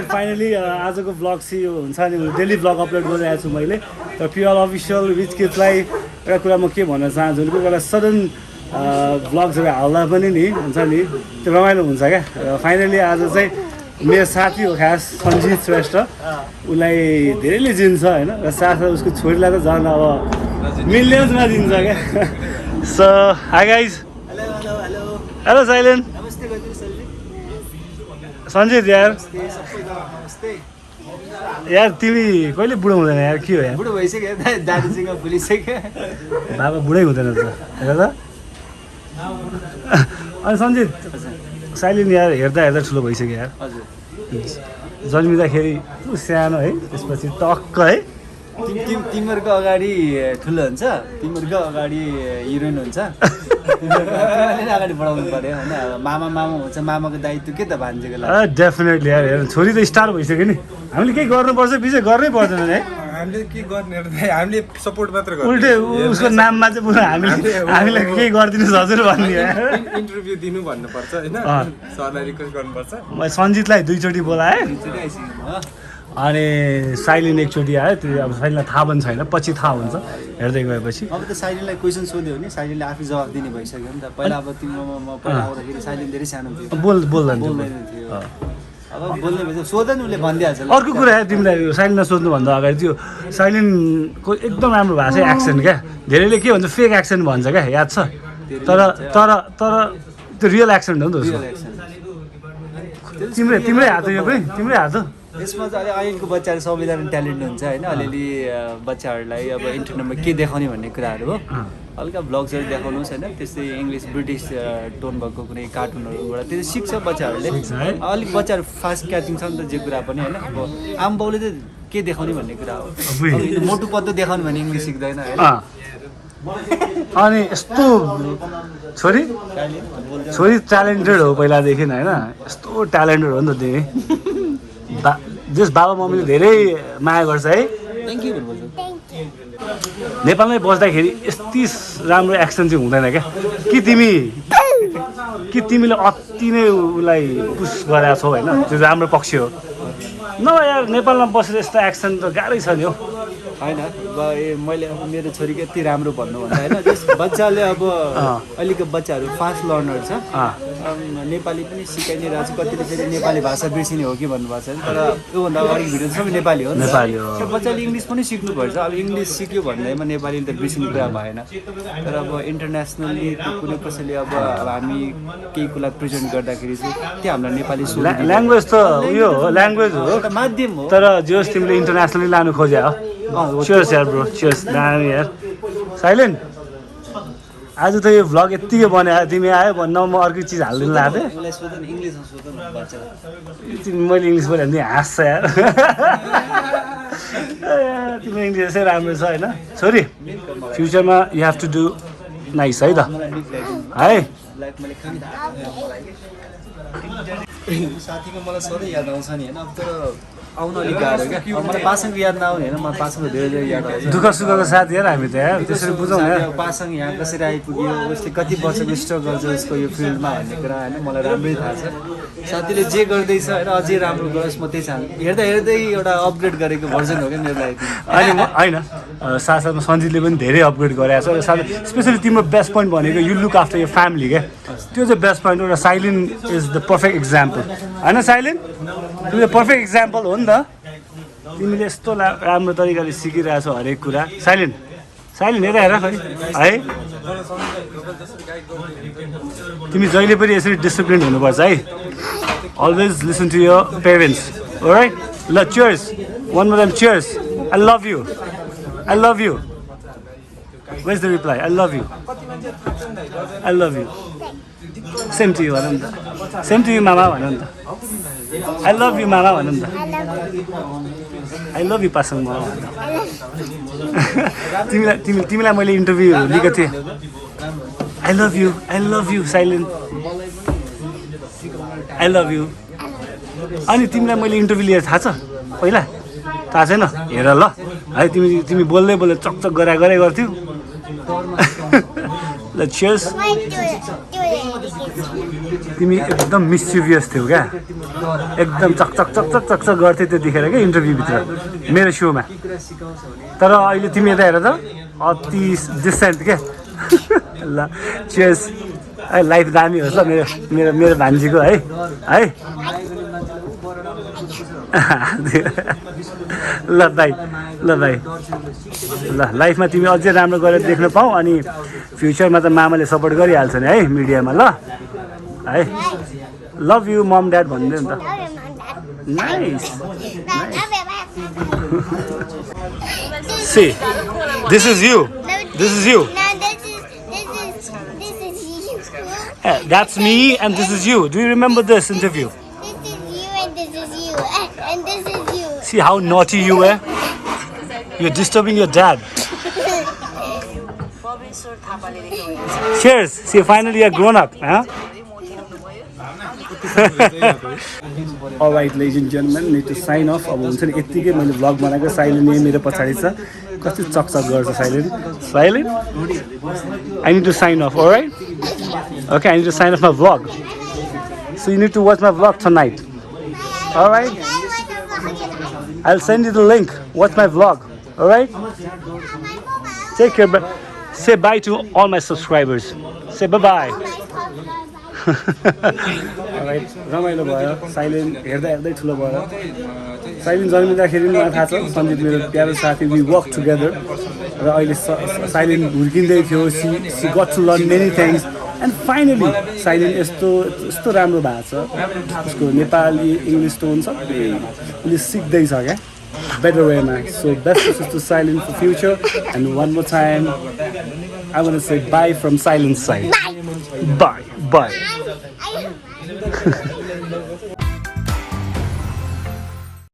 Finally आजको vlog चाहिँ यो हुन्छ नि डेली भ्लग अपलोड गरिरहेको छु मैले तर पिआर अफिसियल रिच किड्सलाई एउटा कुरा म के भन्न चाहन्छु भने कोही बेला सडन भ्लग्सहरू हाल्दा पनि नि हुन्छ नि त्यो रमाइलो हुन्छ क्या र फाइनली आज चाहिँ मेरो साथी हो खास सञ्जीत श्रेष्ठ उसलाई धेरैले चिन्छ होइन र साथसाथै उसको छोरीलाई त झन् अब मिलियन्समा दिन्छ क्या सो हाई गाइज हेलो साइलेन सञ्जीत यार तिमी कहिले बुढो हुँदैन यार के हो यार बुढो भइसक्यो दाजुसँग भुलिसक्यो बाबा बुढै हुँदैन त हेर त अनि सञ्जीत साइलिन यार हेर्दा हेर्दा ठुलो भइसक्यो यार हजुर जन्मिँदाखेरि सानो है त्यसपछि टक्क है तिमीहरूको अगाडि ठुलो हुन्छ तिमीहरूको अगाडि हिरोइन हुन्छ तिमीहरूले अगाडि बढाउनु पर्यो होइन मामा हुन्छ मामाको दायित्व के त भान्जेको लागि डेफिनेटली यार हेर छोरी त स्टार भइसक्यो नि हामीले केही गर्नुपर्छ विजय गर्नै पर्दैन है हामीले के गर्ने हामीले सपोर्ट मात्र गर्छ उल्टे उसको नाममा चाहिँ पुरा हामीलाई केही गरिदिनुहोस् हजुर भन्ने इन्टरभ्यू दिनु भन्नुपर्छ होइन सरलाई रिक्वेस्ट गर्नुपर्छ मैले सञ्जितलाई दुईचोटि बोलाएँ अनि साइलिन एकचोटि आयो त्यो अब साइलिनलाई थाहा पनि छैन पछि थाहा हुन्छ हेर्दै गएपछि अब त साइलिनलाई क्वेसन सोध्यो भने साइलिनले आफै जवाफ दिने भइसक्यो नि त पहिला अब तिम्रो पहिला आउँदाखेरि साइलिन धेरै सानो थियो बोल्दैन थियो अब बोल्ने भएपछि सोध नि उसले भनिदिइहाल्छ अर्को कुरा तिमीलाई साइलिनलाई सोध्नुभन्दा अगाडि त्यो साइलिनको एकदम राम्रो भएको छ एक्सेन्ट क्या धेरैले के भन्छ फेक एक्सेन्ट भन्छ क्या याद छ तर तर तर त्यो रियल एक्सेन्ट हो नि त उसको तिम्रै हात यो पनि तिम्रै हात यसमा चाहिँ अहिलेको बच्चाहरू सबैजना ट्यालेन्ट हुन्छ होइन अलिअलि बच्चाहरूलाई अब इन्टरनेटमा के देखाउने भन्ने कुराहरू हो हल्का भ्लग्सहरू देखाउनुहोस् होइन त्यस्तै इङ्ग्लिस ब्रिटिस टोन भएको कुनै कार्टुनहरूबाट त्यो सिक्छ बच्चाहरूले अलिक बच्चाहरू फास्ट क्याचिङ छ नि त जे कुरा पनि होइन अब आम बाउले चाहिँ के देखाउने भन्ने कुरा हो मोटु पत्तो देखाउनु भने इङ्ग्लिस सिक्दैन होइन अनि यस्तो छोरी ट्यालेन्टेड हो पहिलादेखि होइन यस्तो ट्यालेन्टेड हो नि त तिमी जस बाबा मम्मीले धेरै माया गर्छ है थ्याङ्क यू भन्नुपर्छ नेपालमै बस्दाखेरि यति राम्रो एक्सन चाहिँ हुँदैन क्या कि तिमीले अति नै उसलाई पुस गरेको छौ होइन त्यो राम्रो पक्ष हो नभए यार नेपालमा बसेर यस्तो एक्सन त गाह्रै छ नि हौ होइन मैले अब मेरो छोरीको यति राम्रो भन्नुभन्दा होइन त्यस बच्चाले अब अहिलेको बच्चाहरू फास्ट लर्नर छ नेपाली पनि सिकाइ नै रहेको छ कतिले फेरि नेपाली भाषा बिर्सिने हो कि भन्नुभएको छ तर त्योभन्दा अगाडि भिडियो सबै नेपाली हो त्यो बच्चाले इङ्ग्लिस पनि सिक्नुपर्छ अब इङ्ग्लिस सिक्यो भन्दैमा नेपाली त बिर्सिने कुरा भएन तर अब इन्टरनेसनली कुनै कसैले अब हामी केही कुरा प्रेजेन्ट गर्दाखेरि चाहिँ त्यो हामीलाई नेपाली ल्याङ्ग्वेज त उयो हो ल्याङ्ग्वेज हो एउटा माध्यम हो तर जोस् तिमीले इन्टरनेसनली लानु खोज्या हो चियर्स यार ब्रो चियर्स दामी यार साइलेन आज त यो भ्लग यत्तिकै बनायो तिमी आयो भन्न म अर्को चिज हालिदिनु लाग्थेँ मैले इङ्ग्लिस बोल्यो भने हाँस्छ यार तिम्रो इङ्ग्लिस यसै राम्रो छ होइन छोरी फ्युचरमा you have to do nice है त है साथीको मलाई सधैँ याद आउँछ नि होइन अब तर आउनु अलिक गाह्रो क्या मलाई पासाङको याद नआउने होइन मलाई पासाङको धेरै याद आउँछ दुःख सुखको साथ यार हामी त यार त्यसरी बुझौँ यार पासाङ यहाँ कसरी आइपुग्यो उसले कति वर्षको स्ट्रगल छ उसको यो फिल्डमा भन्ने कुरा होइन मलाई राम्रै थाहा छ साथीले जे गर्दैछ होइन अझै राम्रो गरोस् म त्यही चाहन्छु हेर्दा हेर्दै एउटा अपग्रेड गरेको भर्जन हो क्या मेरो लागि होइन होइन साथसाथमा सञ्जितले पनि धेरै अपग्रेड गरेको छ र साथै स्पेसली तिम्रो बेस्ट पोइन्ट भनेको you look after your family क्या त्यो चाहिँ बेस्ट पोइन्ट हो र Sailin is the perfect example होइन साइलिन त्यो चाहिँ पर्फेक्ट इक्जाम्पल हो नि त तिमीले यस्तो राम्रो तरिकाले सिकिरहेछौ हरेक कुरा साइलिन हेर हेर खै है तिमी जहिले पनि यसरी डिसिप्लिन हुनुपर्छ है always listen to your parents right ल cheers one more them cheers I love you where is the reply I love you same to you भन नि त सेम टु यु मामा भन नि त आई लभ यु मामा भन नि त आई लभ यु पासाङ मामा तिमीलाई मैले इन्टरभ्यू लिएको थिएँ I love you silent I love you अनि तिमीलाई मैले इन्टरभ्यू लिएर थाहा छ पहिला थाहा छैन हेर ल है तिमी बोल्दै चकचक गरे गर्थ्यौ ल चियर्स तिमी एकदम मिस्चिभियस थियौ क्या एकदम चकचक चकचक चकचक गर्थ्यौ त्यतिखेर क्या इन्टरभ्यूभित्र मेरो सोमा तर अहिले तिमी यता हेर त अति डिसेन्ट क्या ल चियर्स है लाइफ दामी होस् ल मेरो मेरो मेरो भान्जीको है ल दाइ ल लाइफमा तिमी अझै राम्रो गरेर देख्न पाऊ अनि फ्युचरमा त मामाले सपोर्ट गरिहाल्छ नि है मिडियामा ल है लभ यु मम ड्याड भनिदियो नि त nice See, this is you. This is you. No, this is you. That's me and this is you. Do you remember this interview? This is you and this is you. And this is you. See how naughty you were? You're disturbing your dad. Cheers. See, finally you're grown up. Huh? Alright, ladies and gentlemen, need to sign off. अब हुन्छ नि यतिकै मैले vlog बनाएको silent यही मेरो पछाडि छ कति चकचक गर्छ silent I need to sign off, alright? Okay, I need to sign off my vlog. So you need to watch my vlog tonight. Alright? I'll send you the link. Watch my vlog. Alright? Take care. Say bye to all my subscribers. Say bye-bye. Alright, रमाइलो भयो silent हेर्दा हेर्दै ठुलो भयो silent जन्मिँदाखेरि मलाई थाहा छ सञ्जित मेरो प्यारो साथी वी वर्क टुगेदर र अहिले साइलेन्ट हुर्किँदै थियो she got to learn many things and finally silent यस्तो राम्रो भएको छ उसको नेपाली इङ्ग्लिस टोन सबै उसले सिक्दैछ क्या better way man. So best wishes to Silent for future and one more time I want to say bye from Silent's side. Bye.